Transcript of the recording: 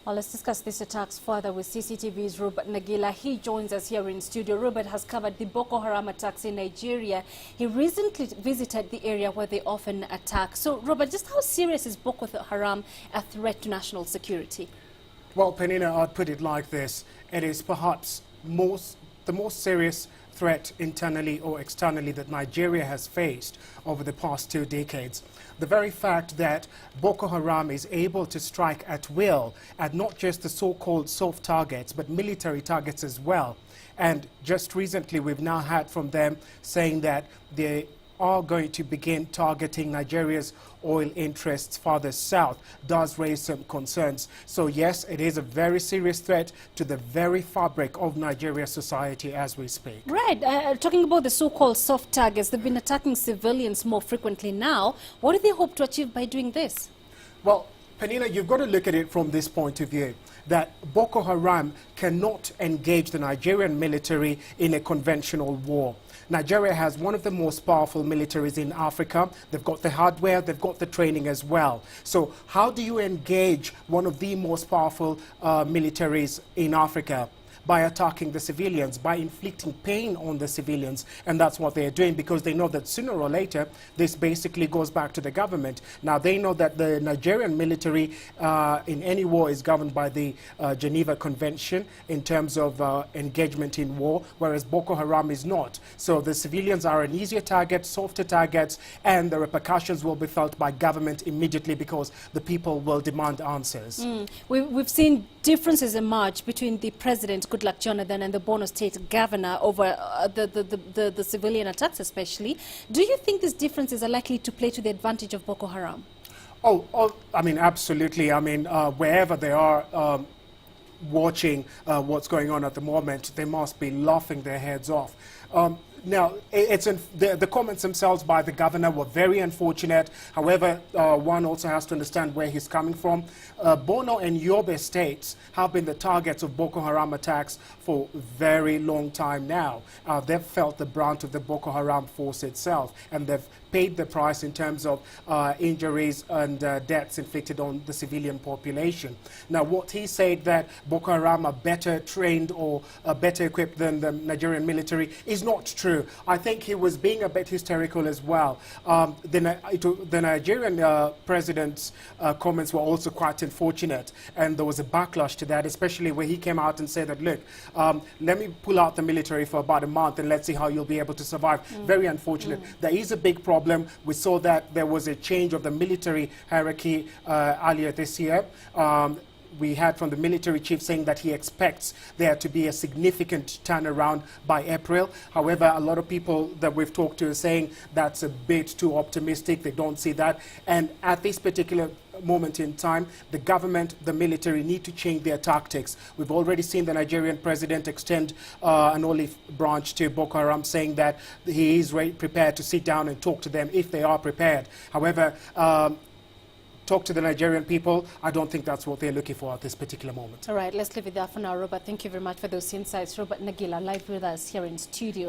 Well, let's discuss these attacks further with CCTV's Robert Nagila. He joins us here in studio. Robert has covered the Boko Haram attacks in Nigeria. He recently visited the area where they often attack. So, Robert, just how serious is Boko Haram a threat to national security? Well, Penina, I'd put it like this. It is perhaps the most serious threat internally or externally that Nigeria has faced over the past 2 decades. The very fact that Boko Haram is able to strike at will at not just the so-called soft targets, but military targets as well. And just recently, we've now heard from them saying that they are going to begin targeting Nigeria's oil interests farther south, does raise some concerns. So yes, it is a very serious threat to the very fabric of Nigeria's society as we speak. Right. Talking about the so-called soft targets, they've been attacking civilians more frequently now. What do they hope to achieve by doing this? Well, Penina, you've got to look at it from this point of view, that Boko Haram cannot engage the Nigerian military in a conventional war. Nigeria has one of the most powerful militaries in Africa. They've got the hardware, they've got the training as well. So how do you engage one of the most powerful militaries in Africa? By attacking the civilians, by inflicting pain on the civilians. And that's what they're doing, because they know that sooner or later, this basically goes back to the government. Now, they know that the Nigerian military in any war is governed by the Geneva Convention in terms of engagement in war, whereas Boko Haram is not. So the civilians are an easier target, softer targets, and the repercussions will be felt by government immediately because the people will demand answers. We've seen differences emerge between the president, Goodluck Jonathan, and the Borno State governor over the civilian attacks especially. Do you think these differences are likely to play to the advantage of Boko Haram? I mean, absolutely. I mean, wherever they are watching what's going on at the moment, they must be laughing their heads off. Now, the comments themselves by the governor were very unfortunate. However, one also has to understand where he's coming from. Borno and Yobe states have been the targets of Boko Haram attacks for a very long time now. They've felt the brunt of the Boko Haram force itself, and they've paid the price in terms of injuries and deaths inflicted on the civilian population. Now, what he said that Boko Haram are better trained or better equipped than the Nigerian military is not true. I think he was being a bit hysterical as well. The Nigerian president's comments were also quite unfortunate, and there was a backlash to that, especially where he came out and said that, look, let me pull out the military for about a month and let's see how you'll be able to survive. Very unfortunate. There is a big problem. We saw that there was a change of the military hierarchy earlier this year. We heard from the military chief saying that he expects there to be a significant turnaround by April. However, a lot of people that we've talked to are saying that's a bit too optimistic. They don't see that. And at this particular moment in time, the government, the military need to change their tactics. We've already seen the Nigerian president extend an olive branch to Boko Haram, saying that he is prepared to sit down and talk to them if they are prepared. However, talk to the Nigerian people, I don't think that's what they're looking for at this particular moment. All right, let's leave it there for now, Robert. Thank you very much for those insights. Robert Nagila, live with us here in studio.